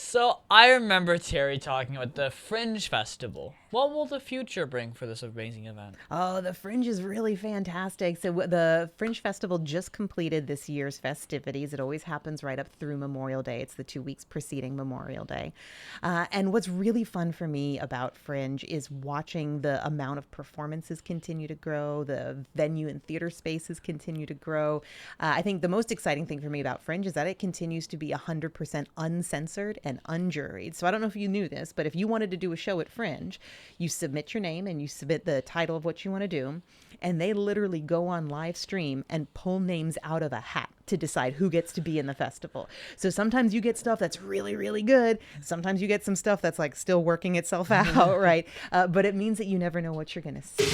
So I remember Terry talking about the Fringe Festival. What will the future bring for this amazing event? Oh, the Fringe is really fantastic. So the Fringe Festival just completed this year's festivities. It always happens right up through Memorial Day. It's the 2 weeks preceding Memorial Day. And what's really fun for me about Fringe is watching the amount of performances continue to grow, the venue and theater spaces continue to grow. I think the most exciting thing for me about Fringe is that it continues to be 100% uncensored and unjuried. So I don't know if you knew this, but if you wanted to do a show at Fringe, you submit your name and you submit the title of what you want to do, and they literally go on live stream and pull names out of a hat to decide who gets to be in the festival. So sometimes you get stuff that's really, really good. Sometimes you get some stuff that's like still working itself out, right? But it means that you never know what you're going to see.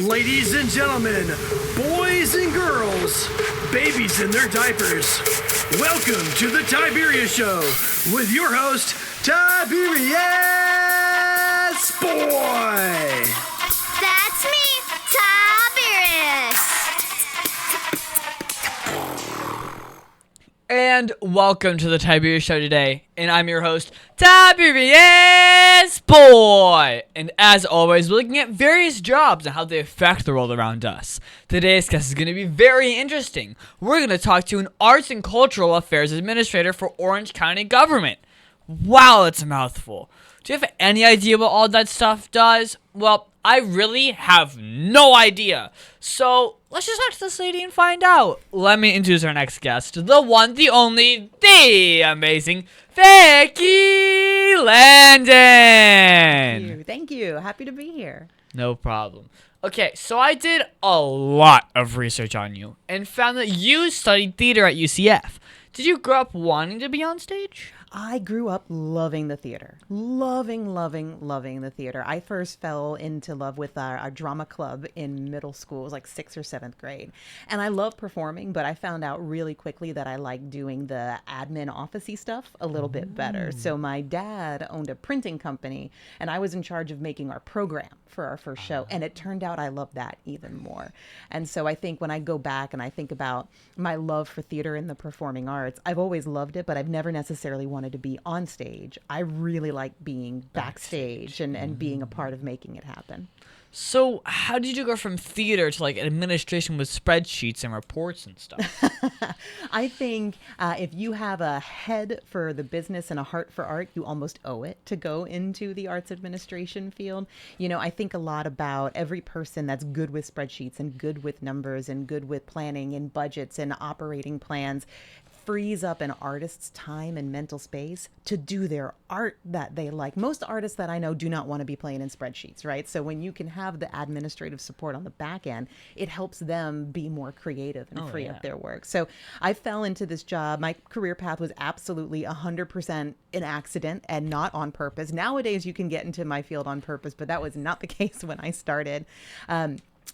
Ladies and gentlemen, boys and girls, babies in their diapers, welcome to the Tiberius Show with your host, Tiberius Boy. That's me, Tiberius. And welcome to the Tiberius Show today. And I'm your host, Tiberius Boy. And as always, we're looking at various jobs and how they affect the world around us. Today's guest is going to be very interesting. We're going to talk to an Arts and Cultural Affairs Administrator for Orange County Government. Wow, that's a mouthful. Do you have any idea what all that stuff does? Well, I really have no idea. So let's just talk to this lady and find out. Let me introduce our next guest, the one, the only, the amazing Vicki Landon. Thank you. Happy to be here. No problem. Okay, so I did a lot of research on you and found that you studied theater at UCF. Did you grow up wanting to be on stage? I grew up loving the theater. Loving the theater. I first fell into love with our drama club in middle school. It was like 6th or 7th grade. And I love performing, but I found out really quickly that I liked doing the admin office-y stuff a little bit better. So my dad owned a printing company, and I was in charge of making our program for our first show. And it turned out I loved that even more. And so I think when I go back and I think about my love for theater and the performing arts, I've always loved it, but I've never necessarily wanted to be on stage. I really like being backstage and being a part of making it happen. So how did you go from theater to like administration with spreadsheets and reports and stuff? I think if you have a head for the business and a heart for art, you almost owe it to go into the arts administration field. You know, I think a lot about every person that's good with spreadsheets and good with numbers and good with planning and budgets and operating plans frees up an artist's time and mental space to do their art that they like. Most artists that I know do not want to be playing in spreadsheets, right? So when you can have the administrative support on the back end, it helps them be more creative and free up their work. So I fell into this job. My career path was absolutely 100% an accident and not on purpose. Nowadays, you can get into my field on purpose, but that was not the case when I started.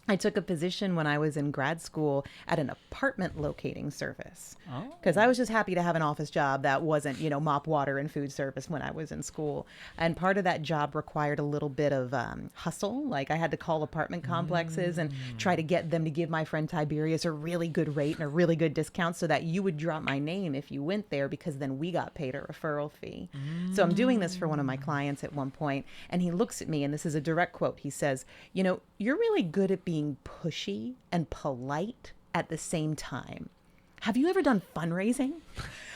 I took a position when I was in grad school at an apartment locating service because I was just happy to have an office job that wasn't, mop water and food service when I was in school. And part of that job required a little bit of hustle. Like I had to call apartment complexes and try to get them to give my friend Tiberius a really good rate and a really good discount so that you would drop my name if you went there because then we got paid a referral fee. So I'm doing this for one of my clients at one point, and he looks at me, and this is a direct quote. He says, you're really good at being pushy and polite at the same time. Have you ever done fundraising?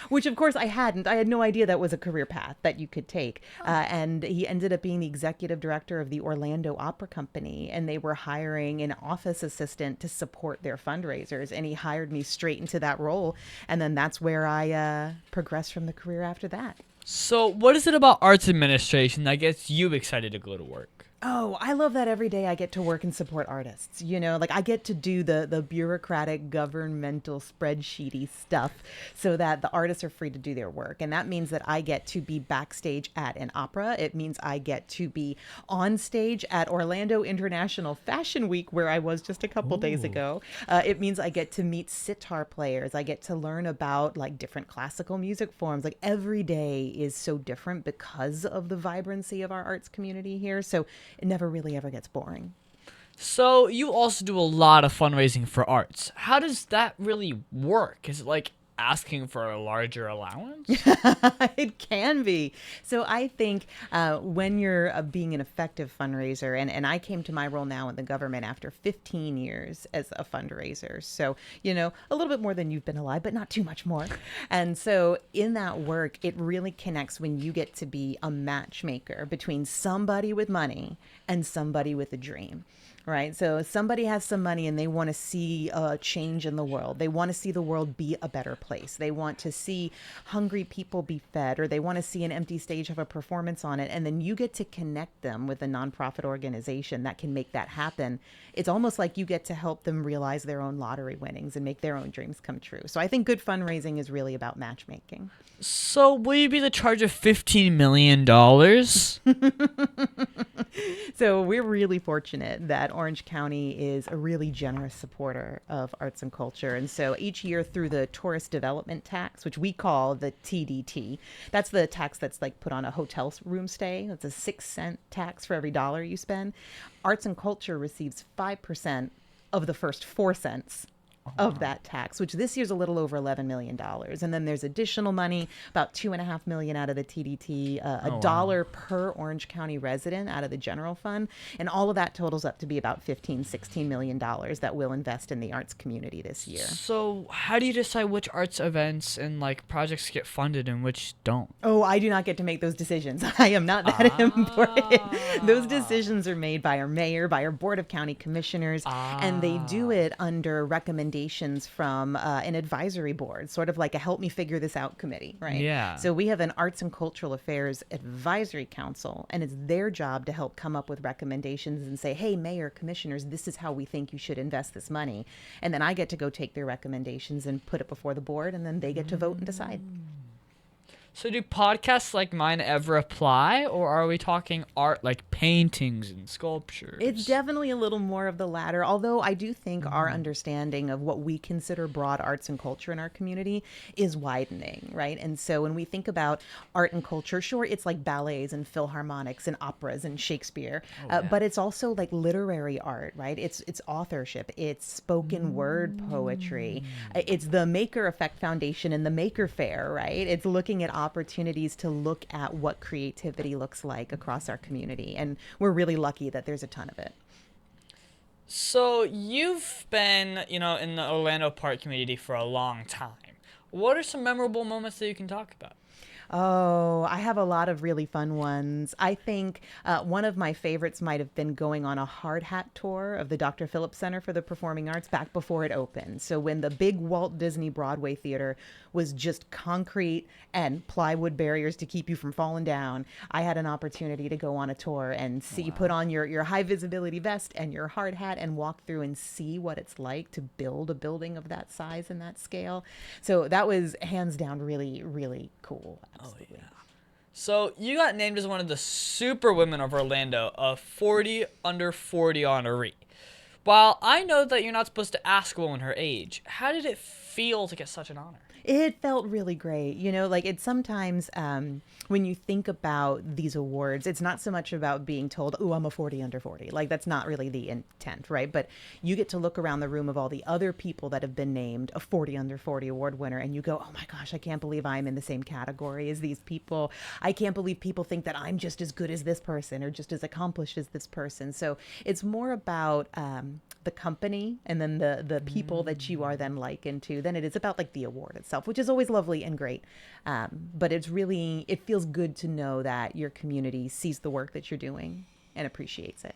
Which, of course, I hadn't. I had no idea that was a career path that you could take. And he ended up being the executive director of the Orlando Opera Company, and they were hiring an office assistant to support their fundraisers. And he hired me straight into that role. And then that's where I progressed from the career after that. So what is it about arts administration that gets you excited to go to work? Oh, I love that every day I get to work and support artists. Like I get to do the bureaucratic, governmental, spreadsheety stuff so that the artists are free to do their work. And that means that I get to be backstage at an opera. It means I get to be on stage at Orlando International Fashion Week, where I was just a couple days ago. It means I get to meet sitar players. I get to learn about like different classical music forms. Like every day is so different because of the vibrancy of our arts community here. So it never really ever gets boring. So you also do a lot of fundraising for arts. How does that really work? Is it like asking for a larger allowance? It can be. So I think when you're being an effective fundraiser, and I came to my role now in the government after 15 years as a fundraiser. So, a little bit more than you've been alive, but not too much more. And so in that work, it really connects when you get to be a matchmaker between somebody with money and somebody with a dream. Right. So somebody has some money and they want to see a change in the world. They want to see the world be a better place. They want to see hungry people be fed, or they want to see an empty stage have a performance on it. And then you get to connect them with a nonprofit organization that can make that happen. It's almost like you get to help them realize their own lottery winnings and make their own dreams come true. So I think good fundraising is really about matchmaking. So will you be the charge of $15 million? So we're really fortunate that Orange County is a really generous supporter of arts and culture. And so each year through the tourist development tax, which we call the TDT, that's the tax that's like put on a hotel room stay. That's a 6-cent tax for every dollar you spend. Arts and culture receives 5% of the first 4 cents of that tax, which this year's a little over $11 million. And then there's additional money, about $2.5 million out of the TDT, a dollar per Orange County resident out of the general fund. And all of that totals up to be about $16 million that we'll invest in the arts community this year. So how do you decide which arts events and like projects get funded and which don't? Oh, I do not get to make those decisions. I am not that important. Those decisions are made by our mayor, by our board of county commissioners, and they do it under recommendations from an advisory board, sort of like a help me figure this out committee, right? Yeah. So we have an Arts and Cultural Affairs Advisory Council, and it's their job to help come up with recommendations and say, hey, mayor, commissioners, this is how we think you should invest this money. And then I get to go take their recommendations and put it before the board, and then they get to vote and decide. So do podcasts like mine ever apply, or are we talking art like paintings and sculptures? It's definitely a little more of the latter, although I do think our understanding of what we consider broad arts and culture in our community is widening, right? And so when we think about art and culture, sure, it's like ballets and philharmonics and operas and Shakespeare, but it's also like literary art, right? It's authorship, it's spoken word poetry, it's the Maker Effect Foundation and the Maker Fair, right? It's looking at opportunities to look at what creativity looks like across our community. And we're really lucky that there's a ton of it. So you've been, in the Orlando Park community for a long time. What are some memorable moments that you can talk about? Oh, I have a lot of really fun ones. I think one of my favorites might have been going on a hard hat tour of the Dr. Phillips Center for the Performing Arts back before it opened. So when the big Walt Disney Broadway Theater was just concrete and plywood barriers to keep you from falling down, I had an opportunity to go on a tour and see, put on your high visibility vest and your hard hat and walk through and see what it's like to build a building of that size and that scale. So that was hands down really, really cool. Absolutely. Oh, yeah. So you got named as one of the super women of Orlando, a 40 under 40 honoree. While I know that you're not supposed to ask a woman her age, how did it feel to get such an honor? It felt really great. Like it's sometimes when you think about these awards, it's not so much about being told, oh, I'm a 40 under 40. Like that's not really the intent, right? But you get to look around the room of all the other people that have been named a 40 under 40 award winner. And you go, oh my gosh, I can't believe I'm in the same category as these people. I can't believe people think that I'm just as good as this person or just as accomplished as this person. So it's more about the company and then the people that you are then likened to than it is about like the award itself, which is always lovely and great. But it feels good to know that your community sees the work that you're doing and appreciates it.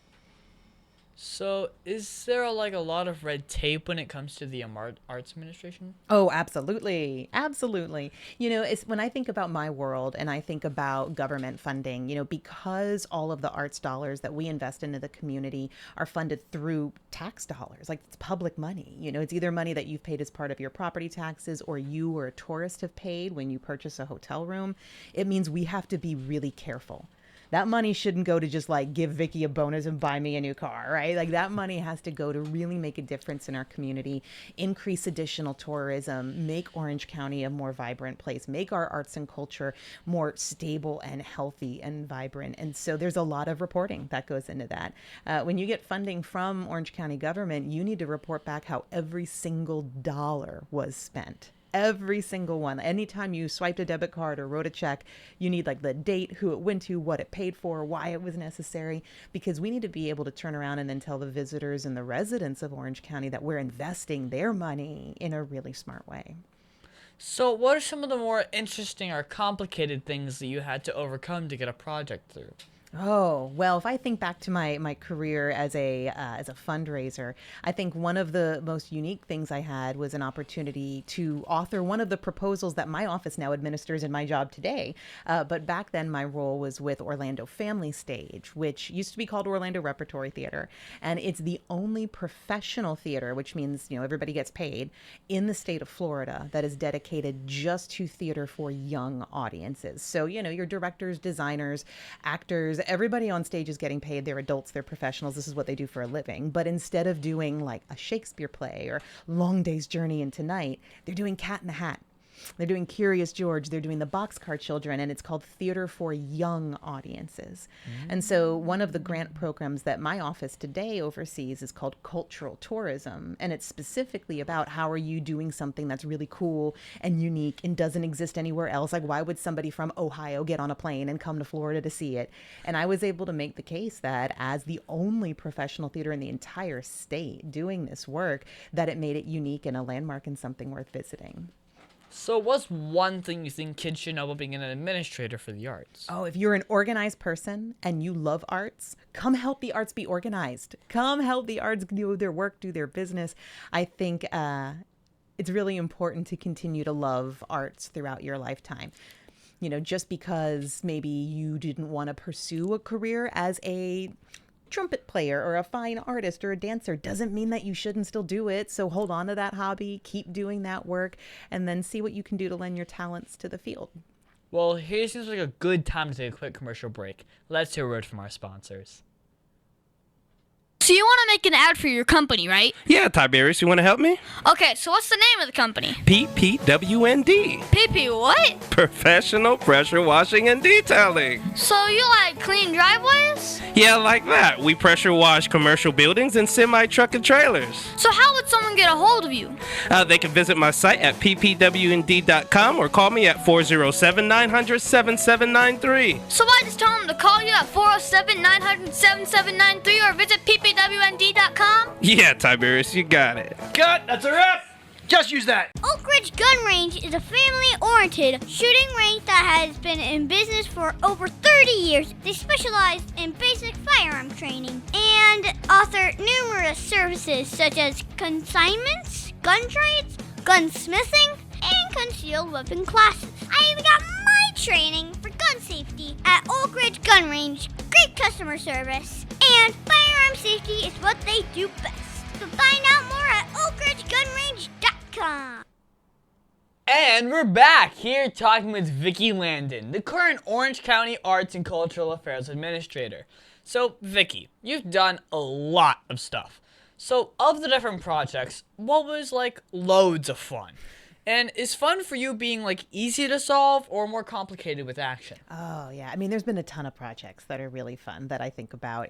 So is there a lot of red tape when it comes to the arts administration? Oh, absolutely. Absolutely. It's when I think about my world and I think about government funding, because all of the arts dollars that we invest into the community are funded through tax dollars, like it's public money. It's either money that you've paid as part of your property taxes or you or a tourist have paid when you purchase a hotel room. It means we have to be really careful That money shouldn't go to just like give Vicki a bonus and buy me a new car, right? Like that money has to go to really make a difference in our community, increase additional tourism, make Orange County a more vibrant place, make our arts and culture more stable and healthy and vibrant. And so there's a lot of reporting that goes into that. When you get funding from Orange County government, you need to report back how every single dollar was spent. Every single one. Anytime you swiped a debit card or wrote a check, you need like the date, who it went to, what it paid for, why it was necessary, because we need to be able to turn around and then tell the visitors and the residents of Orange County that we're investing their money in a really smart way. So what are some of the more interesting or complicated things that you had to overcome to get a project through? Oh, well, if I think back to my career as a fundraiser, I think one of the most unique things I had was an opportunity to author one of the proposals that my office now administers in my job today. But back then, my role was with Orlando Family Stage, which used to be called Orlando Repertory Theater. And it's the only professional theater, which means, everybody gets paid, in the state of Florida that is dedicated just to theater for young audiences. So, your directors, designers, actors, everybody on stage is getting paid. They're adults, they're professionals. This is what they do for a living. But instead of doing like a Shakespeare play or Long Day's Journey into Night, they're doing Cat in the Hat. They're doing Curious George. They're doing the Boxcar Children, and it's called Theater for Young Audiences. And so one of the grant programs that my office today oversees is called Cultural Tourism, and it's specifically about how are you doing something that's really cool and unique and doesn't exist anywhere else. Like, why would somebody from Ohio get on a plane and come to Florida to see it? And I was able to make the case that as the only professional theater in the entire state doing this work, that it made it unique and a landmark and something worth visiting. So what's one thing you think kids should know about being an administrator for the arts? Oh, if you're an organized person and you love arts, come help the arts be organized. Come help the arts do their work, do their business. I think it's really important to continue to love arts throughout your lifetime. Just because maybe you didn't want to pursue a career as a trumpet player or a fine artist or a dancer doesn't mean that you shouldn't still do it. So hold on to that hobby, keep doing that work, and then see what you can do to lend your talents to the field. Well, here seems like a good time to take a quick commercial break. Let's hear a word from our sponsors. So you want to make an ad for your company, right? Yeah, Tiberius, you want to help me? Okay, so what's the name of the company? PPWND. PP what? Professional Pressure Washing and Detailing. So you like clean driveways? Yeah, like that. We pressure wash commercial buildings and semi-truck and trailers. So how would someone get a hold of you? They can visit my site at ppwnd.com or call me at 407-900-7793. So I just tell them to call you at 407-900-7793 or visit ppwnd.com? Yeah, Tiberius, you got it. Cut! That's a wrap! Just use that! Oak Ridge Gun Range is a family-oriented shooting range that has been in business for over 30 years. They specialize in basic firearm training and offer numerous services such as consignments, gun trades, gunsmithing, and concealed weapon classes. I even got my training for gun safety at Oak Ridge Gun Range. Great customer service, and firearm safety is what they do best. So find out more at oakridgegunrange.com. And we're back here talking with Vicki Landon, the current Orange County Arts and Cultural Affairs Administrator. So, Vicki, you've done a lot of stuff. So, of the different projects, what was like loads of fun? And is fun for you being like easy to solve or more complicated with action? Oh, yeah. I mean, there's been a ton of projects that are really fun that I think about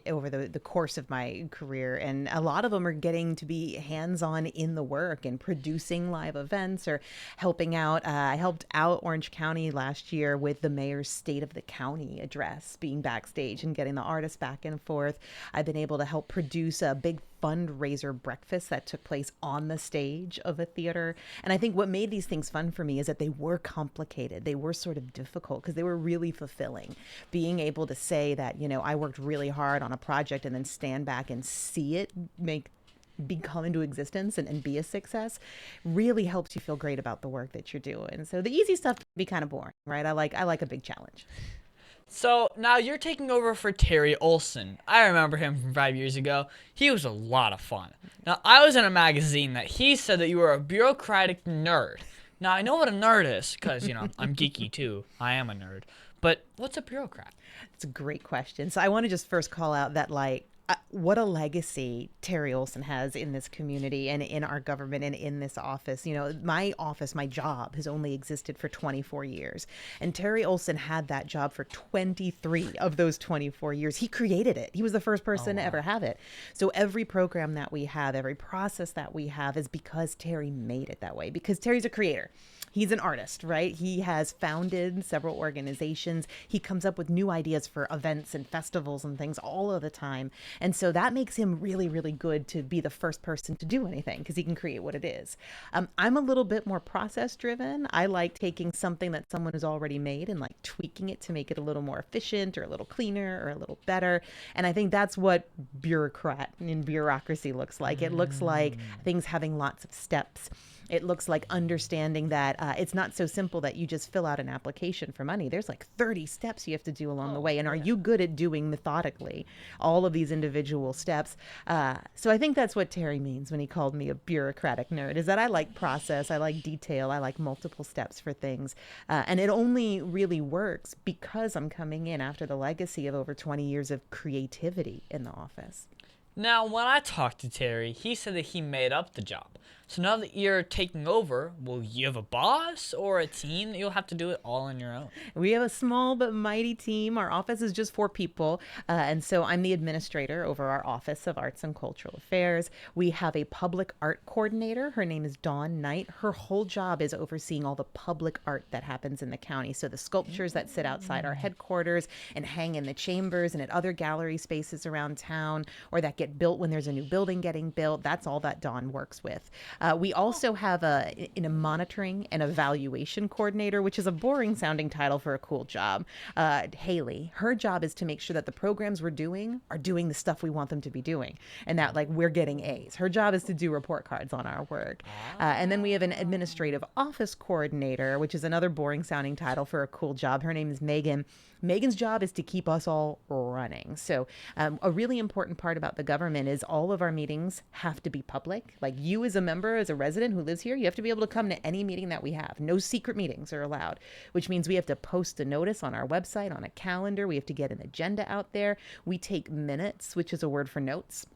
over the course of my career. And a lot of them are getting to be hands-on in the work and producing live events or helping out. I helped out Orange County last year with the mayor's State of the County address, being backstage and getting the artists back and forth. I've been able to help produce a big fundraiser breakfast that took place on the stage of a theater. And I think what made these things fun for me is that they were complicated. They were sort of difficult because they were really fulfilling. Being able to say that, I worked really hard on a project and then stand back and see it become into existence and be a success really helps you feel great about the work that you're doing. So the easy stuff can be kind of boring, right? I like a big challenge. So now you're taking over for Terry Olson. I remember him from 5 years ago. He was a lot of fun. Now, I was in a magazine that he said that you were a bureaucratic nerd. Now, I know what a nerd is because, I'm geeky too. I am a nerd. But what's a bureaucrat? It's a great question. So I want to just first call out that, what a legacy Terry Olson has in this community and in our government and in this office. You know, my office, my job has only existed for 24 years. And Terry Olson had that job for 23 of those 24 years. He created it. He was the first person to ever have it. So every program that we have, every process that we have is because Terry made it that way, because Terry's a creator. He's an artist, right? He has founded several organizations. He comes up with new ideas for events and festivals and things all of the time. And so that makes him really, really good to be the first person to do anything, because he can create what it is. I'm a little bit more process driven. I like taking something that someone has already made and like tweaking it to make it a little more efficient or a little cleaner or a little better. And I think that's what bureaucrat and bureaucracy looks like. It looks like things having lots of steps. It looks like understanding that it's not so simple that you just fill out an application for money. There's like 30 steps you have to do along the way. And are you good at doing methodically all of these individual steps? So I think that's what Terry means when he called me a bureaucratic nerd, is that I like process, I like detail, I like multiple steps for things. And it only really works because I'm coming in after the legacy of over 20 years of creativity in the office. Now, when I talked to Terry, he said that he made up the job. So now that you're taking over, will you have a boss or a team that you'll have to do it all on your own? We have a small but mighty team. Our office is just 4 people. And so I'm the administrator over our Office of Arts and Cultural Affairs. We have a public art coordinator. Her name is Dawn Knight. Her whole job is overseeing all the public art that happens in the county. So the sculptures that sit outside our headquarters and hang in the chambers and at other gallery spaces around town, or that get built when there's a new building getting built, that's all that Dawn works with. We also have a monitoring and evaluation coordinator, which is a boring sounding title for a cool job. Haley, her job is to make sure that the programs we're doing are doing the stuff we want them to be doing, and that like we're getting A's. Her job is to do report cards on our work. And then we have an administrative office coordinator, which is another boring sounding title for a cool job. Her name is Megan. Megan's job is to keep us all running. So a really important part about the government is all of our meetings have to be public. Like you as a member, as a resident who lives here, you have to be able to come to any meeting that we have. No secret meetings are allowed, which means we have to post a notice on our website, on a calendar. We have to get an agenda out there. We take minutes, which is a word for notes,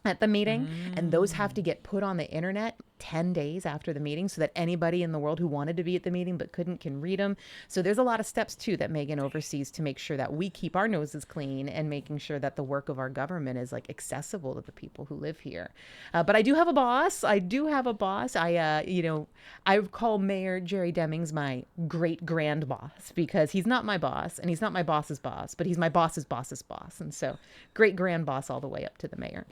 at the meeting, and those have to get put on the internet 10 days after the meeting so that anybody in the world who wanted to be at the meeting but couldn't can read them. So there's a lot of steps too that Megan oversees to make sure that we keep our noses clean and making sure that the work of our government is like accessible to the people who live here. But I do have a boss. I call Mayor Jerry Demings my great grand boss, because he's not my boss and he's not my boss's boss, but he's my boss's boss's boss. And so great grand boss all the way up to the mayor.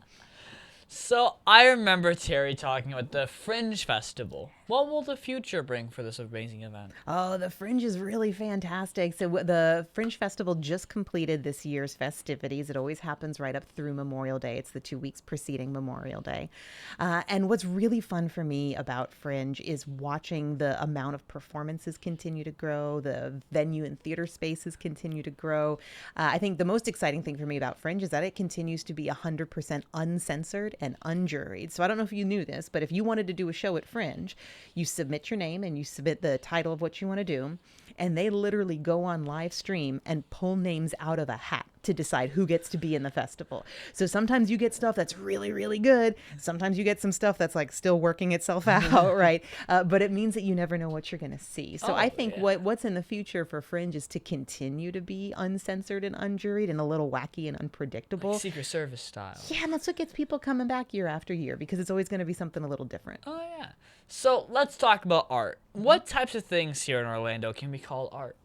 So I remember Terry talking about the Fringe Festival. What will the future bring for this amazing event? Oh, the Fringe is really fantastic. So the Fringe Festival just completed this year's festivities. It always happens right up through Memorial Day. It's the 2 weeks preceding Memorial Day. And what's really fun for me about Fringe is watching the amount of performances continue to grow, the venue and theater spaces continue to grow. I think the most exciting thing for me about Fringe is that it continues to be 100% uncensored and unjuried. So I don't know if you knew this, but if you wanted to do a show at Fringe, you submit your name and you submit the title of what you want to do, and they literally go on live stream and pull names out of a hat to decide who gets to be in the festival. So sometimes you get stuff that's really, really good. Sometimes you get some stuff that's like still working itself out, right? But it means that you never know what you're going to see. So I think what's in the future for Fringe is to continue to be uncensored and unjuried and a little wacky and unpredictable. Like Secret Service style. Yeah, and that's what gets people coming back year after year, because it's always going to be something a little different. Oh, yeah. So let's talk about art. What types of things here in Orlando can be called art?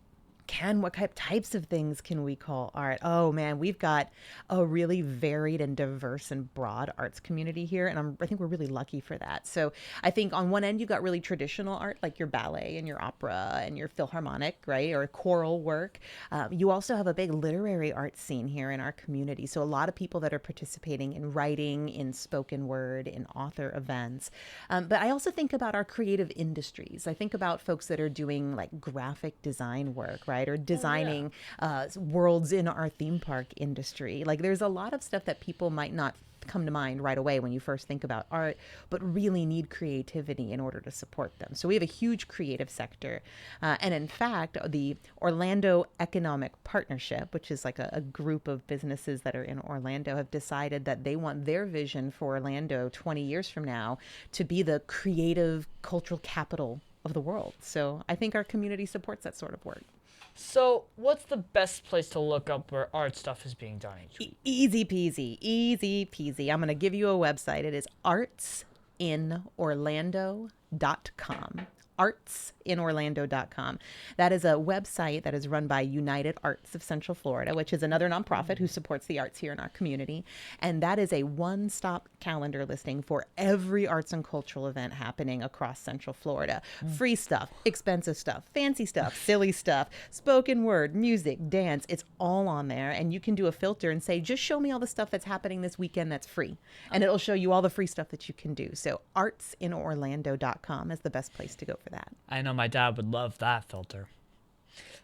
What types of things can we call art? Oh man, we've got a really varied and diverse and broad arts community here, and I think we're really lucky for that. So I think on one end you've got really traditional art like your ballet and your opera and your philharmonic, right, or choral work. You also have a big literary art scene here in our community. So a lot of people that are participating in writing, in spoken word, in author events. But I also think about our creative industries. I think about folks that are doing like graphic design work, right? Or designing worlds in our theme park industry. Like there's a lot of stuff that people might not come to mind right away when you first think about art, but really need creativity in order to support them. So we have a huge creative sector. And in fact, the Orlando Economic Partnership, which is like a group of businesses that are in Orlando, have decided that they want their vision for Orlando 20 years from now to be the creative cultural capital of the world. So I think our community supports that sort of work. So, what's the best place to look up where art stuff is being done each week? Easy peasy, easy peasy. I'm going to give you a website. It is artsinorlando.com. artsinorlando.com. That is a website that is run by United Arts of Central Florida, which is another nonprofit who supports the arts here in our community. And that is a one-stop calendar listing for every arts and cultural event happening across Central Florida. Free stuff, expensive stuff, fancy stuff, silly stuff, spoken word, music, dance. It's all on there. And you can do a filter and say, just show me all the stuff that's happening this weekend that's free. And it'll show you all the free stuff that you can do. So artsinorlando.com is the best place to go for that. I know my dad would love that filter.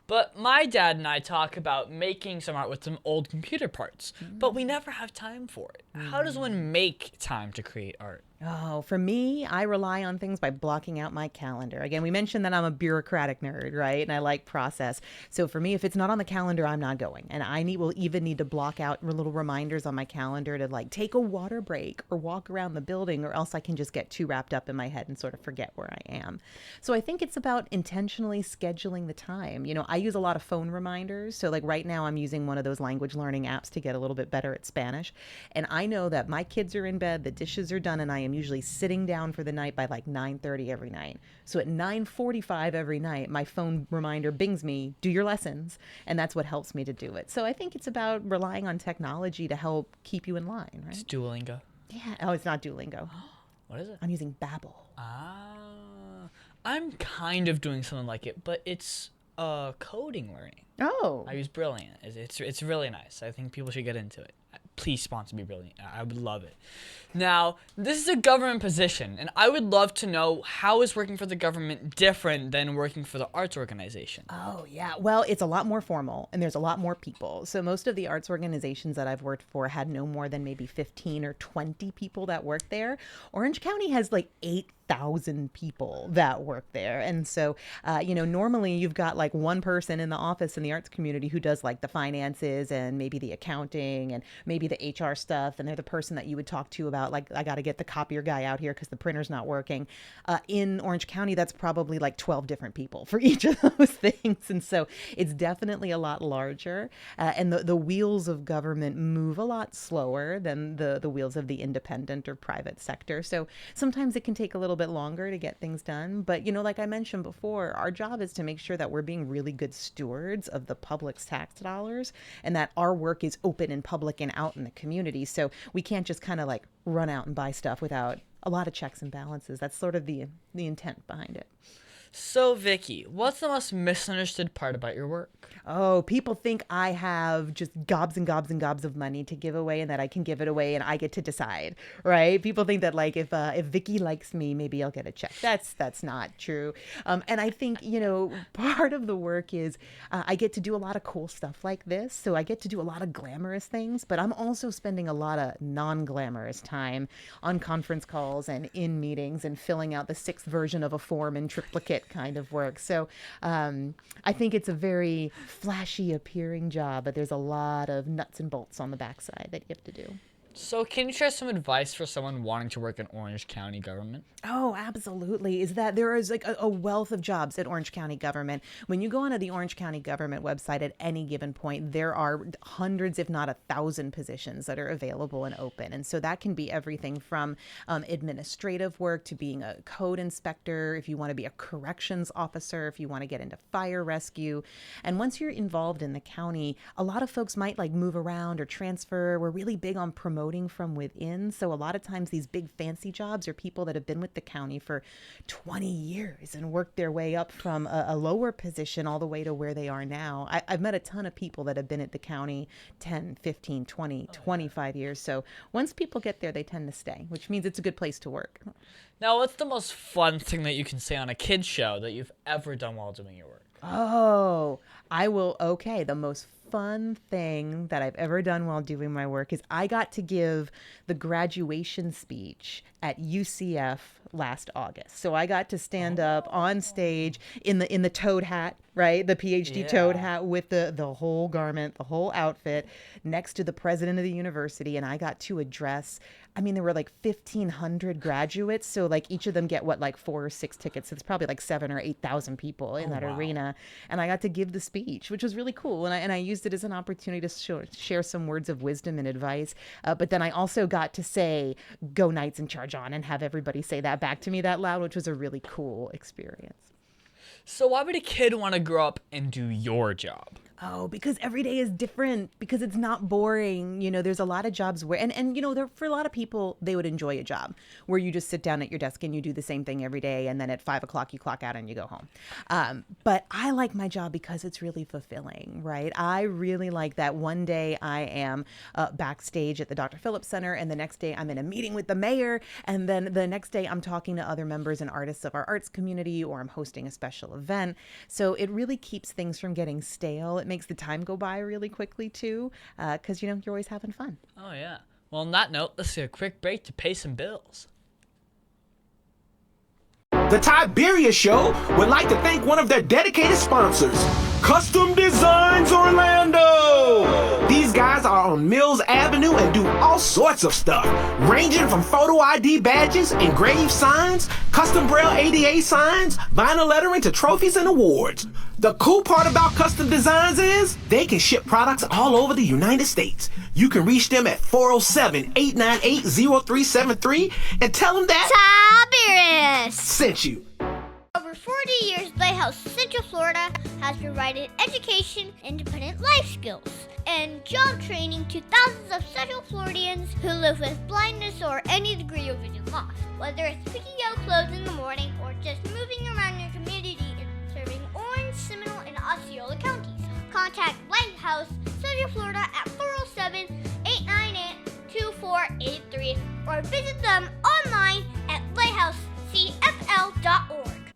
But my dad and I talk about making some art with some old computer parts, but we never have time for it. How does one make time to create art? Oh, for me, I rely on things by blocking out my calendar. Again, we mentioned that I'm a bureaucratic nerd, right? And I like process. So for me, if it's not on the calendar, I'm not going. And will even need to block out little reminders on my calendar to like take a water break or walk around the building, or else I can just get too wrapped up in my head and sort of forget where I am. So I think it's about intentionally scheduling the time. You know, I use a lot of phone reminders. So like right now I'm using one of those language learning apps to get a little bit better at Spanish. And I know that my kids are in bed, the dishes are done, and I am usually sitting down for the night by like 9:30 every night. So at 9:45 every night, my phone reminder bings me, do your lessons. And that's what helps me to do it. So I think it's about relying on technology to help keep you in line, right? It's Duolingo. Yeah. Oh, it's not Duolingo. What is it? I'm using Babbel. I'm kind of doing something like it, but it's coding learning. Oh. I use Brilliant. It's really nice. I think people should get into it. Please sponsor me, Brilliant. I would love it. Now, this is a government position, and I would love to know, how is working for the government different than working for the arts organization? Oh, yeah. Well, it's a lot more formal, and there's a lot more people. So most of the arts organizations that I've worked for had no more than maybe 15 or 20 people that work there. Orange County has like 8,000 people that work there. And so, normally you've got like one person in the office in the arts community who does like the finances and maybe the accounting and maybe the HR stuff. And they're the person that you would talk to about, like, I got to get the copier guy out here because the printer's not working. In Orange County, that's probably like 12 different people for each of those things. And so it's definitely a lot larger. And the wheels of government move a lot slower than the wheels of the independent or private sector. So sometimes it can take a little bit longer to get things done. But, like I mentioned before, our job is to make sure that we're being really good stewards of the public's tax dollars and that our work is open and public and out in the community. So we can't just kind of like run out and buy stuff without a lot of checks and balances. That's sort of the intent behind it. So, Vicki, what's the most misunderstood part about your work? Oh, people think I have just gobs and gobs and gobs of money to give away and that I can give it away and I get to decide, right? People think that like if Vicki likes me, maybe I'll get a check. That's not true. And I think, part of the work is I get to do a lot of cool stuff like this. So I get to do a lot of glamorous things, but I'm also spending a lot of non-glamorous time on conference calls and in meetings and filling out the 6th version of a form in triplicate kind of work. So I think it's a very flashy appearing job, but there's a lot of nuts and bolts on the backside that you have to do. So can you share some advice for someone wanting to work in Orange County government? Oh, absolutely. Is that there is like a wealth of jobs at Orange County government. When you go onto the Orange County government website at any given point, there are hundreds, if not 1,000 positions that are available and open. And so that can be everything from administrative work to being a code inspector, if you want to be a corrections officer, if you want to get into fire rescue. And once you're involved in the county, a lot of folks might like move around or transfer. We're really big on promoting from within. So a lot of times these big fancy jobs are people that have been with the county for 20 years and worked their way up from a lower position all the way to where they are now. I've met a ton of people that have been at the county 10, 15, 20, 25 years. So once people get there, they tend to stay, which means it's a good place to work. Now, what's the most fun thing that you can say on a kid's show that you've ever done while doing your work? Oh, I will. Okay. The most fun thing that I've ever done while doing my work is I got to give the graduation speech at UCF last August. So I got to stand up on stage in the toad hat, right? The PhD toad hat with the whole garment, the whole outfit next to the president of the university. And I got to address, I mean, there were like 1,500 graduates. So like each of them get like 4 or 6 tickets. So it's probably like 7,000 or 8,000 people in that arena. And I got to give the speech, which was really cool. And I used it as an opportunity to share some words of wisdom and advice. But then I also got to say, go Knights and charge on, and have everybody say that back to me that loud, which was a really cool experience. So why would a kid want to grow up and do your job? Oh, because every day is different, because it's not boring. You know, there's a lot of jobs where, and you know, for a lot of people, they would enjoy a job where you just sit down at your desk and you do the same thing every day. And then at 5 o'clock, you clock out and you go home. But I like my job because it's really fulfilling, right? I really like that one day I am backstage at the Dr. Phillips Center, and the next day I'm in a meeting with the mayor. And then the next day I'm talking to other members and artists of our arts community, or I'm hosting a special event. So it really keeps things from getting stale. It makes the time go by really quickly too, because you know, you're always having fun. Oh yeah. Well, on that note, let's take a quick break to pay some bills. The Tiberius Show would like to thank one of their dedicated sponsors, Custom Designs Orlando. These guys are on Mills Avenue and do all sorts of stuff, ranging from photo ID badges, engraved signs, custom braille ADA signs, vinyl lettering to trophies and awards. The cool part about Custom Designs is they can ship products all over the United States. You can reach them at 407-898-0373 and tell them that Tiberius sent you. Over 40 years, Lighthouse Central Florida has provided education, independent life skills, and job training to thousands of Central Floridians who live with blindness or any degree of vision loss. Whether it's picking out clothes in the morning or just moving around your community and serving Orange, Seminole, and Osceola counties, contact Lighthouse Central Florida at 407-898-2483 or visit them online at lighthousecfl.org.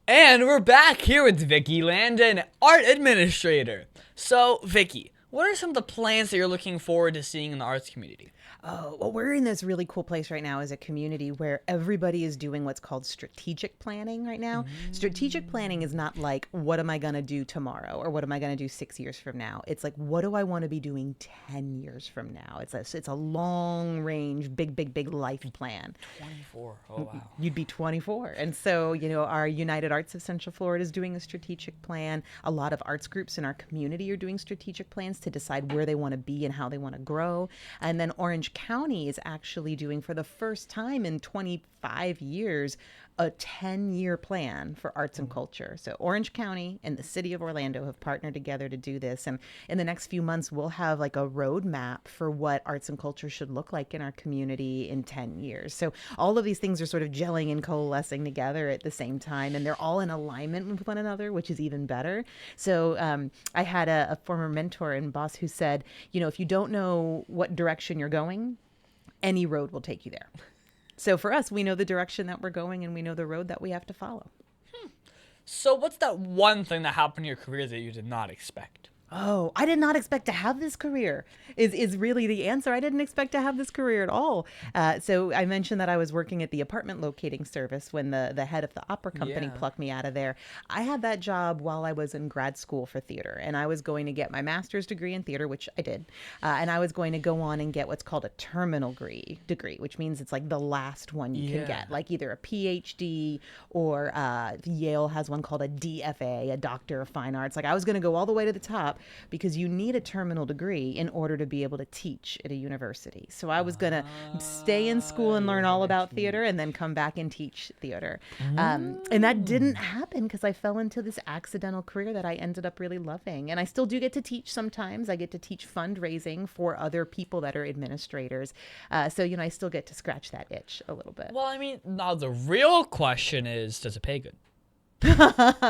And we're back here with Vicki Landon, art administrator. So, Vicki, what are some of the plans that you're looking forward to seeing in the arts community? Oh, well, we're in this really cool place right now as a community where everybody is doing what's called strategic planning right now. Strategic planning is not like, what am I going to do tomorrow, or what am I going to do 6 years from now? It's like, what do I want to be doing 10 years from now? It's a long range, big life plan. 24. Oh, wow. You'd be 24. And so, you know, our United Arts of Central Florida is doing a strategic plan. A lot of arts groups in our community are doing strategic plans to decide where they want to be and how they want to grow. And then Orange County is actually doing, for the first time in 25 years, a 10-year plan for arts and culture. So Orange County and the city of Orlando have partnered together to do this. And in the next few months, we'll have like a roadmap for what arts and culture should look like in our community in 10 years. So all of these things are sort of gelling and coalescing together at the same time, and they're all in alignment with one another, which is even better. So I had a former mentor and boss who said, you know, if you don't know what direction you're going, any road will take you there. So for us, we know the direction that we're going, and we know the road that we have to follow. So what's that one thing that happened in your career that you did not expect? Oh, I did not expect to have this career is really the answer. I didn't expect to have this career at all. So I mentioned that I was working at the apartment locating service when the head of the opera company plucked me out of there. I had that job while I was in grad school for theater, and I was going to get my master's degree in theater, which I did. And I was going to go on and get what's called a terminal degree, which means it's like the last one you can get, like either a PhD or Yale has one called a DFA, a Doctor of Fine Arts. Like I was going to go all the way to the top, because you need a terminal degree in order to be able to teach at a university. So I was going to stay in school and learn all about theater and then come back and teach theater. And that didn't happen because I fell into this accidental career that I ended up really loving. And I still do get to teach sometimes. I get to teach fundraising for other people that are administrators. So, you know, I still get to scratch that itch a little bit. Well, I mean, now the real question is, does it pay good?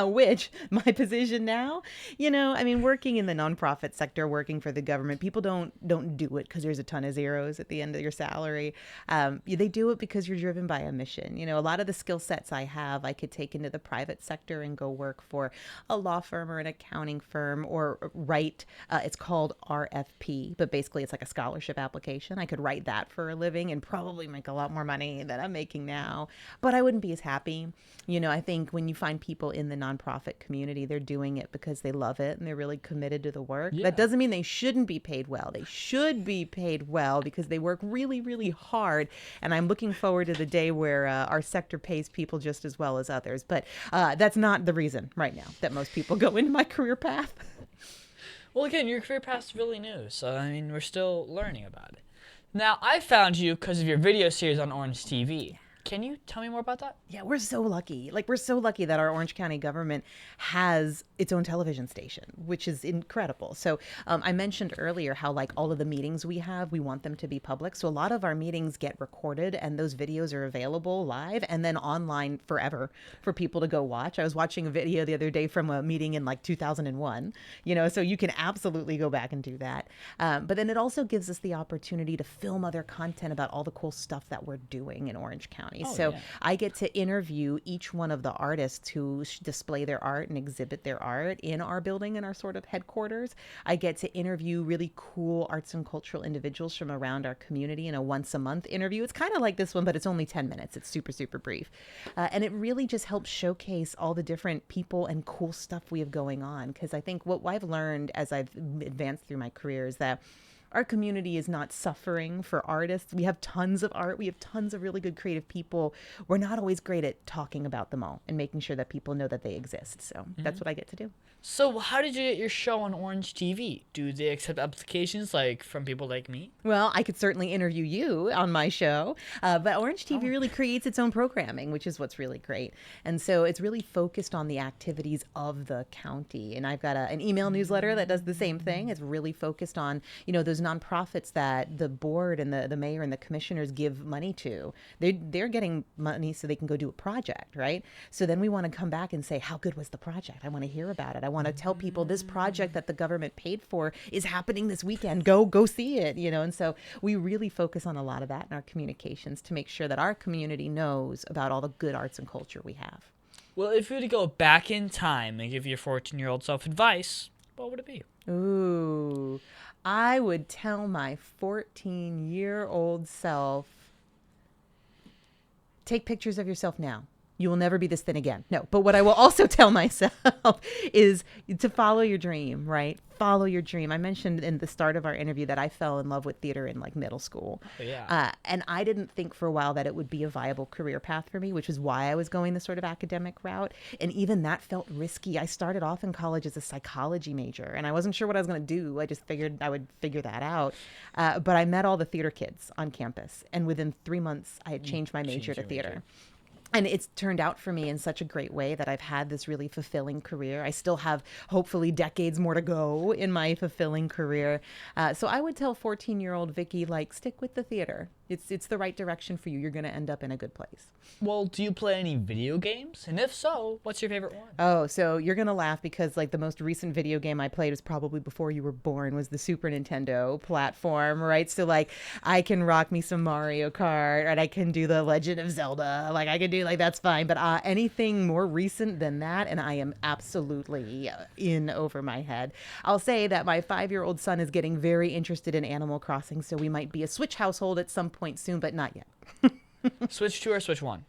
Which my position now, I mean, working in the nonprofit sector, working for the government, people don't do it because there's a ton of zeros at the end of your salary. They do it because you're driven by a mission. A lot of the skill sets I have, I could take into the private sector and go work for a law firm or an accounting firm or write. It's called RFP, but basically it's like a scholarship application. I could write that for a living and probably make a lot more money than I'm making now, but I wouldn't be as happy. I think when you find people in the nonprofit community, they're doing it because they love it and they're really committed to the work. That doesn't mean they shouldn't be paid well. They should be paid well because they work really, really hard. And I'm looking forward to the day where our sector pays people just as well as others. But that's not the reason right now that most people go into my career path. Well, again, your career path's really new, so I mean, we're still learning about it. Now, I found you because of your video series on Orange TV. Can you tell me more about that? Yeah, we're so lucky. We're so lucky that our Orange County government has its own television station, which is incredible. So I mentioned earlier how all of the meetings we have, we want them to be public. So a lot of our meetings get recorded and those videos are available live and then online forever for people to go watch. I was watching a video the other day from a meeting in 2001, so you can absolutely go back and do that. But then it also gives us the opportunity to film other content about all the cool stuff that we're doing in Orange County. I get to interview each one of the artists who display their art and exhibit their art in our building in our sort of headquarters. I get to interview really cool arts and cultural individuals from around our community in a once a month interview. It's kind of like this one, but it's only 10 minutes. It's super, super brief. And it really just helps showcase all the different people and cool stuff we have going on. Because I think what I've learned as I've advanced through my career is that our community is not suffering for artists. We have tons of art. We have tons of really good creative people. We're not always great at talking about them all and making sure that people know that they exist. So that's what I get to do. So how did you get your show on Orange TV? Do they accept applications from people like me? Well, I could certainly interview you on my show, but Orange TV really creates its own programming, which is what's really great. And so it's really focused on the activities of the county. And I've got an email newsletter that does the same thing. It's really focused on, those nonprofits that the board and the mayor and the commissioners give money to. They're getting money so they can go do a project, right? So then we want to come back and say, how good was the project? I want to hear about it. I want to tell people this project that the government paid for is happening this weekend. Go see it, And so we really focus on a lot of that in our communications to make sure that our community knows about all the good arts and culture we have. Well, if you were to go back in time and give your 14-year-old self advice, what would it be? Ooh, I would tell my 14-year-old self, take pictures of yourself now. You will never be this thin again. No, but what I will also tell myself is to follow your dream, right? Follow your dream. I mentioned in the start of our interview that I fell in love with theater in middle school. Oh, yeah. And I didn't think for a while that it would be a viable career path for me, which is why I was going the sort of academic route. And even that felt risky. I started off in college as a psychology major and I wasn't sure what I was going to do. I just figured I would figure that out. But I met all the theater kids on campus. And within 3 months, I had changed my major to theater. And it's turned out for me in such a great way that I've had this really fulfilling career. I still have hopefully decades more to go in my fulfilling career. So I would tell 14-year-old Vicki, stick with the theater. It's the right direction for you. You're going to end up in a good place. Well, do you play any video games? And if so, what's your favorite one? Oh, so you're going to laugh because the most recent video game I played was probably before you were born, was the Super Nintendo platform, right? So I can rock me some Mario Kart and I can do the Legend of Zelda. I can do that's fine. But anything more recent than that, and I am absolutely in over my head. I'll say that my 5-year-old son is getting very interested in Animal Crossing, so we might be a Switch household at some point soon, but not yet. Switch 2 or Switch 1?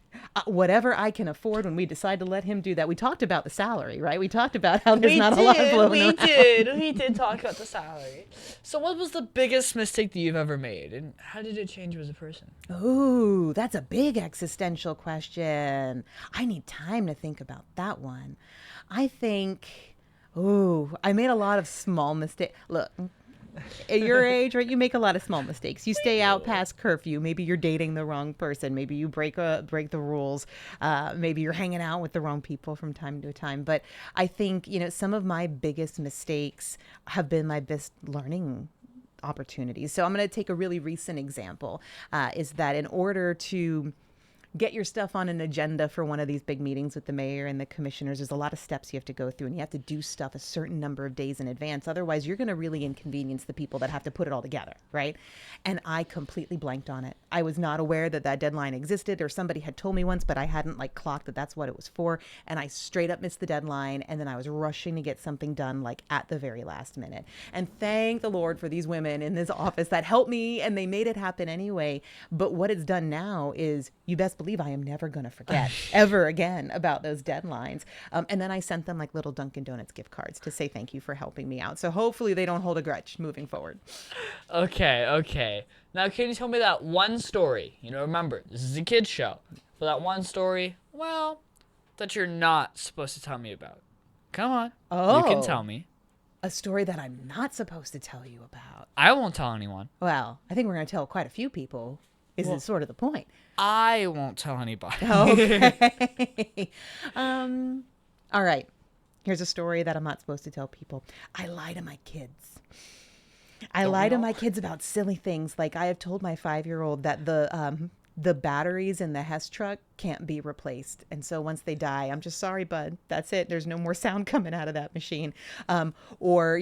Whatever I can afford when we decide to let him do that. We talked about the salary, right? We talked about how there's not a lot of flow. We did talk about the salary. So what was the biggest mistake that you've ever made? And how did it change you as a person? Ooh, that's a big existential question. I need time to think about that one. I think, I made a lot of small mistakes. Look, at your age, right, you make a lot of small mistakes. You stay out past curfew. Maybe you're dating the wrong person. Maybe you break the rules. Maybe you're hanging out with the wrong people from time to time. But I think, some of my biggest mistakes have been my best learning opportunities. So I'm going to take a really recent example, is that in order to get your stuff on an agenda for one of these big meetings with the mayor and the commissioners, there's a lot of steps you have to go through, and you have to do stuff a certain number of days in advance. Otherwise, you're going to really inconvenience the people that have to put it all together, right? And I completely blanked on it. I was not aware that that deadline existed, or somebody had told me once, but I hadn't like clocked that that's what it was for. And I straight up missed the deadline. And then I was rushing to get something done like at the very last minute. And thank the Lord for these women in this office that helped me, and they made it happen anyway. But what it's done now is, you best believe I am never going to forget ever again about those deadlines. And then I sent them like little Dunkin' Donuts gift cards to say thank you for helping me out. So hopefully they don't hold a grudge moving forward. Okay. Now, can you tell me that one story? Remember, this is a kid's show. For that one story, well, that you're not supposed to tell me about. Come on. Oh. You can tell me. A story that I'm not supposed to tell you about. I won't tell anyone. Well, I think we're going to tell quite a few people. Is sort of the point. I won't tell anybody. Okay. All right. Here's a story that I'm not supposed to tell people. I lie to my kids. I lie to my kids about silly things. Like, I have told my 5-year-old that the batteries in the Hess truck can't be replaced. And so once they die, I'm just sorry, bud. That's it. There's no more sound coming out of that machine. Or,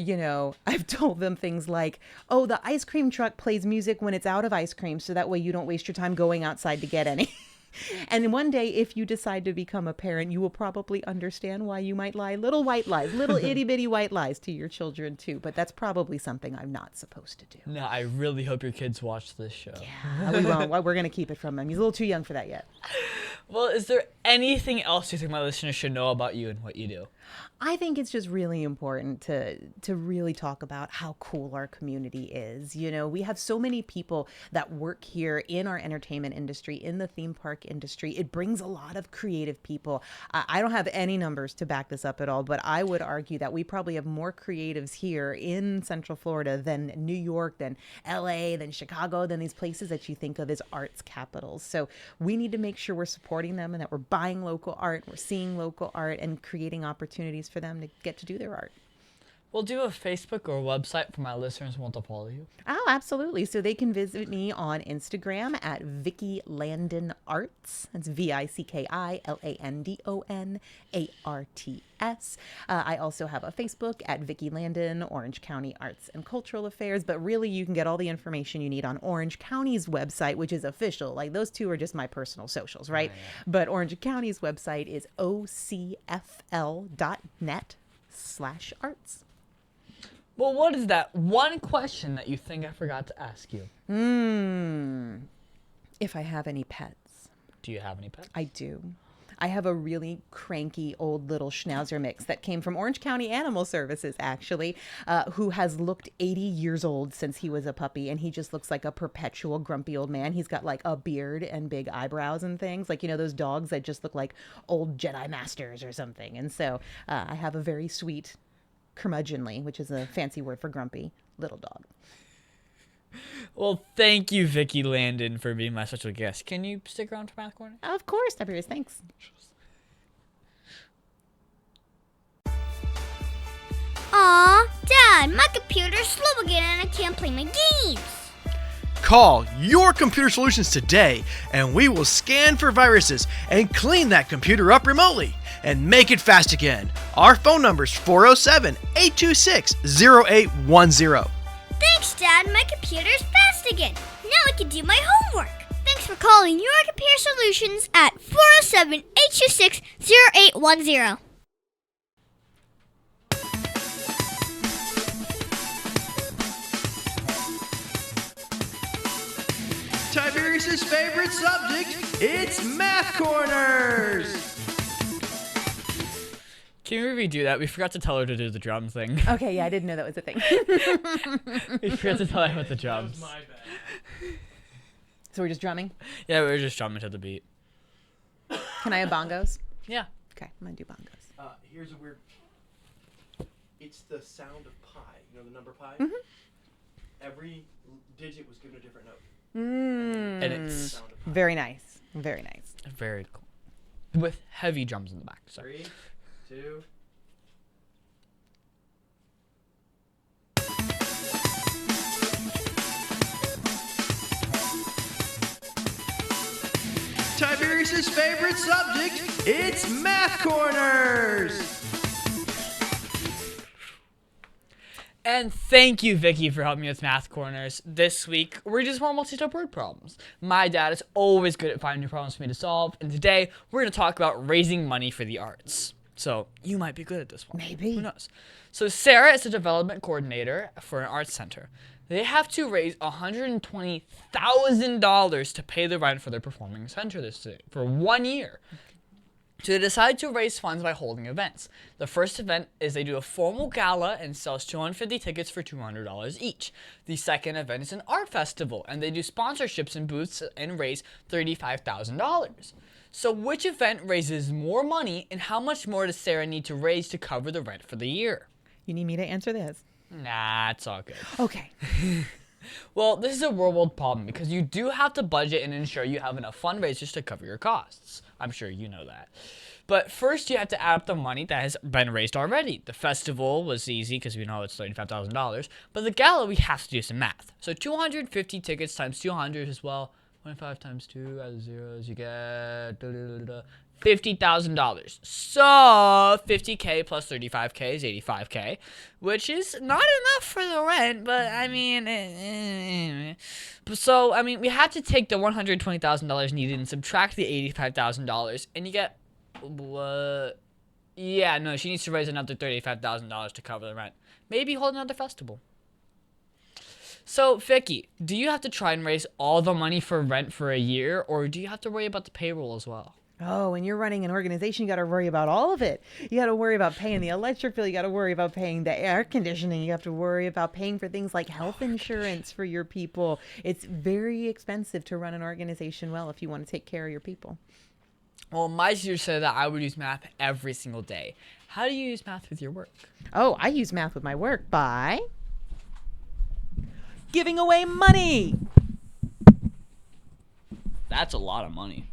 I've told them things like, oh, the ice cream truck plays music when it's out of ice cream, so that way you don't waste your time going outside to get any. And one day, if you decide to become a parent, you will probably understand why you might lie little white lies, little itty bitty white lies to your children too. But that's probably something I'm not supposed to do. No, I really hope your kids watch this show. Yeah, we won't. We're going to keep it from him. He's a little too young for that yet. Well, is there anything else you think my listeners should know about you and what you do? I think it's just really important to really talk about how cool our community is. We have so many people that work here in our entertainment industry, in the theme park industry. It brings a lot of creative people. I don't have any numbers to back this up at all, but I would argue that we probably have more creatives here in Central Florida than New York, than LA, than Chicago, than these places that you think of as arts capitals. So we need to make sure we're supporting them and that we're buying local art, we're seeing local art, and creating opportunities for them to get to do their art. Well, do you have a Facebook or a website for my listeners who want to follow you? Oh, absolutely. So they can visit me on Instagram at Vicki Landon Arts. That's VICKILANDONARTS. I also have a Facebook at Vicki Landon, Orange County Arts and Cultural Affairs. But really, you can get all the information you need on Orange County's website, which is official. Like, those two are just my personal socials, right? Yeah. But Orange County's website is ocfl.net/arts. Well, what is that one question that you think I forgot to ask you? If I have any pets. Do you have any pets? I do. I have a really cranky old little schnauzer mix that came from Orange County Animal Services, actually, who has looked 80 years old since he was a puppy, and he just looks like a perpetual grumpy old man. He's got like a beard and big eyebrows and things, like, those dogs that just look like old Jedi Masters or something. And so I have a very sweet curmudgeonly, which is a fancy word for grumpy, little dog. Well, thank you, Vicki Landon, for being my special guest. Can you stick around for Math Corner? Of course, Tiberius. Thanks. Aw, Dad, my computer's slow again and I can't play my games. Call Your Computer Solutions today, and we will scan for viruses and clean that computer up remotely and make it fast again. Our phone number is 407-826-0810. Thanks, Dad. My computer's fast again. Now I can do my homework. Thanks for calling Your Computer Solutions at 407-826-0810. Tiberius' favorite subject, it's Math Corners! Can we redo that? We forgot to tell her to do the drum thing. Okay, yeah, I didn't know that was a thing. We forgot to tell her about the drums. That was my bad. So we're just drumming? Yeah, we were just drumming to the beat. Can I have bongos? Yeah. Okay, I'm going to do bongos. Here's a weird... It's the sound of pi. The number pi? Mm-hmm. Every digit was given a different note. And it's very nice. Very nice. Very cool. With heavy drums in the back. So. 3, 2... Tiberius' everybody's favorite subject. It's Math Corners. And thank you, Vicki, for helping me with Math Corners. This week, we're just more multi-step word problems. My dad is always good at finding new problems for me to solve, and today, we're going to talk about raising money for the arts. So, you might be good at this one. Maybe. Who knows? So, Sarah is a development coordinator for an arts center. They have to raise $120,000 to pay the rent for their performing center this year for 1 year. So they decide to raise funds by holding events. The first event is they do a formal gala and sells 250 tickets for $200 each. The second event is an art festival, and they do sponsorships and booths and raise $35,000. So which event raises more money, and how much more does Sarah need to raise to cover the rent for the year? You need me to answer this? Nah, it's all good. Okay. Well, this is a real world problem because you do have to budget and ensure you have enough fundraisers to cover your costs. I'm sure you know that. But first, you have to add up the money that has been raised already. The festival was easy because we know it's $35,000. But the gala, we have to do some math. So 250 tickets times 200 is, well, 25 times 2 out of zeros, you get $50,000. So 50K plus 35K is 85K, which is not enough for the rent, but I mean, so I mean, we have to take the $120,000 needed and subtract the $85,000, and you get yeah, no, she needs to raise another $35,000 to cover the rent. Maybe hold another festival. So, Vicki, do you have to try and raise all the money for rent for a year, or do you have to worry about the payroll as well? Oh, when you're running an organization, you got to worry about all of it. You got to worry about paying the electric bill. You got to worry about paying the air conditioning. You have to worry about paying for things like health insurance for your people. It's very expensive to run an organization well if you want to take care of your people. Well, my teacher said that I would use math every single day. How do you use math with your work? Oh, I use math with my work by giving away money. That's a lot of money.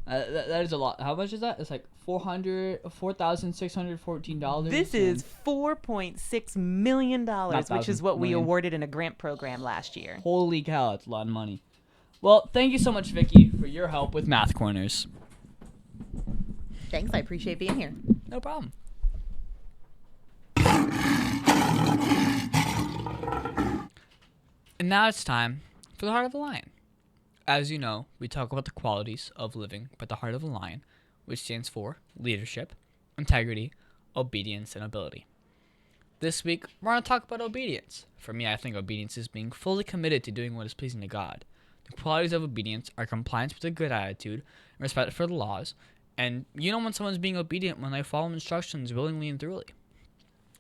That is a lot. How much is that? It's like $4,614. This is $4.6 million, which is what we million. awarded in a grant program last year. Holy cow, that's a lot of money. Well, thank you so much, Vicki, for your help with Math Corners. Thanks, I appreciate being here. No problem. And now it's time for the Heart of a Lion. As you know, we talk about the qualities of living by the heart of a lion, which stands for leadership, integrity, obedience, and ability. This week, we're going to talk about obedience. For me, I think obedience is being fully committed to doing what is pleasing to God. The qualities of obedience are compliance with a good attitude, respect for the laws, and you know when someone's being obedient when they follow instructions willingly and thoroughly.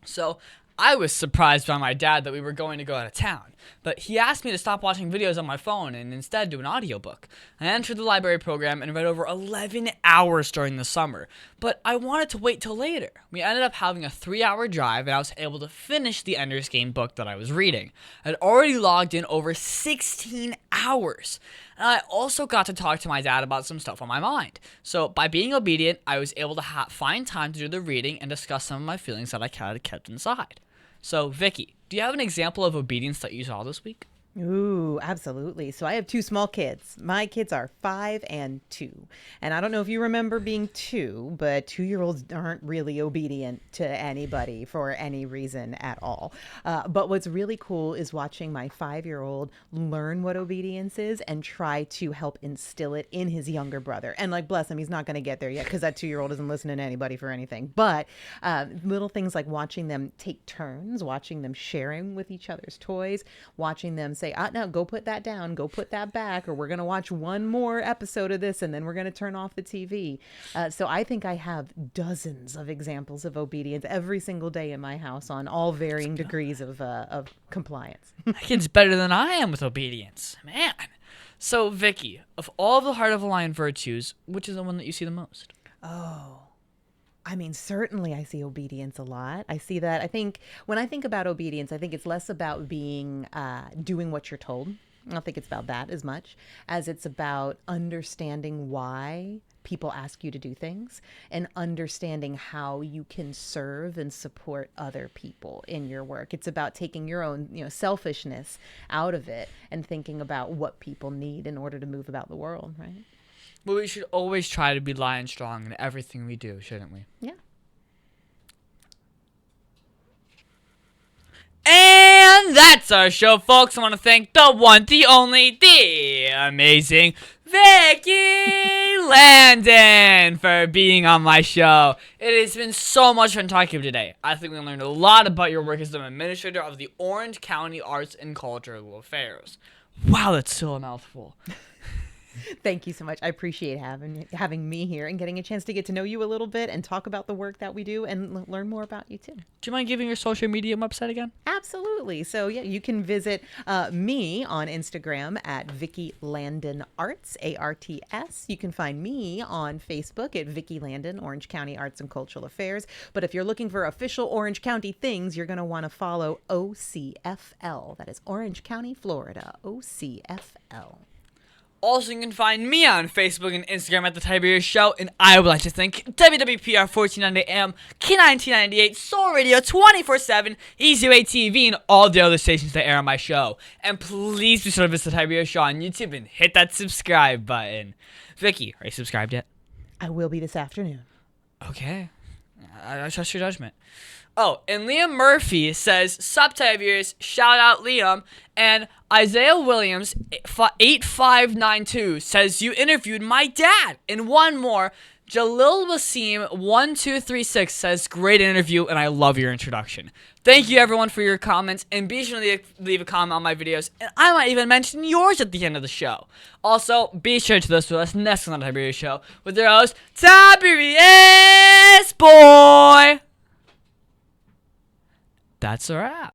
So, I was surprised by my dad that we were going to go out of town, but he asked me to stop watching videos on my phone and instead do an audiobook. I entered the library program and read over 11 hours during the summer, but I wanted to wait till later. We ended up having a 3-hour drive, and I was able to finish the Ender's Game book that I was reading. I'd already logged in over 16 hours. And I also got to talk to my dad about some stuff on my mind. So by being obedient, I was able to find time to do the reading and discuss some of my feelings that I had kept inside. So, Vicki, do you have an example of obedience that you saw this week? Ooh, absolutely. So I have 2 small kids. My kids are 5 and 2. And I don't know if you remember being 2, but 2-year-olds aren't really obedient to anybody for any reason at all. But what's really cool is watching my 5-year-old learn what obedience is and try to help instill it in his younger brother. And like, bless him, he's not going to get there yet because that 2-year-old isn't listening to anybody for anything. But little things like watching them take turns, watching them sharing with each other's toys, watching them say, no, go put that down, go put that back, or we're going to watch one more episode of this and then we're going to turn off the TV. So I think I have dozens of examples of obedience every single day in my house on all varying degrees of compliance. My kid's better than I am with obedience. Man. So, Vicki, of all the Heart of a Lion virtues, which is the one that you see the most? Oh, I mean, certainly I see obedience a lot. I see that. I think when I think about obedience, I think it's less about being doing what you're told. I don't think it's about that as much as it's about understanding why people ask you to do things and understanding how you can serve and support other people in your work. It's about taking your own, selfishness out of it and thinking about what people need in order to move about the world, right? But we should always try to be lion strong in everything we do, shouldn't we? Yeah. And that's our show, folks. I want to thank the one, the only, the amazing Vicki Landon for being on my show. It has been so much fun talking to you today. I think we learned a lot about your work as the administrator of the Orange County Arts and Cultural Affairs. Wow, that's still a mouthful. Thank you so much. I appreciate having me here and getting a chance to get to know you a little bit and talk about the work that we do and learn more about you too. Do you mind giving your social media website again? Absolutely. So yeah, you can visit me on Instagram at Vicki Landon Arts, ARTS. You can find me on Facebook at Vicki Landon, Orange County Arts and Cultural Affairs. But if you're looking for official Orange County things, you're going to want to follow OCFL. That is Orange County, Florida. OCFL. Also, you can find me on Facebook and Instagram at The Tiberius Show, and I would like to thank WWPR 1490 AM, K1998, Soul Radio 24/7, Easy Way TV, and all the other stations that air on my show. And please be sure to visit The Tiberius Show on YouTube and hit that subscribe button. Vicki, are you subscribed yet? I will be this afternoon. Okay. I trust your judgment. Oh, and Liam Murphy says, Sup Tiberius, shout out Liam. And Isaiah Williams, 8592, says, you interviewed my dad. And one more, Jalil Wasim, 1236, says, great interview, and I love your introduction. Thank you, everyone, for your comments. And be sure to leave a comment on my videos. And I might even mention yours at the end of the show. Also, be sure to listen to us next on the Tiberius Show with your host, Tiberius Boy. That's a wrap.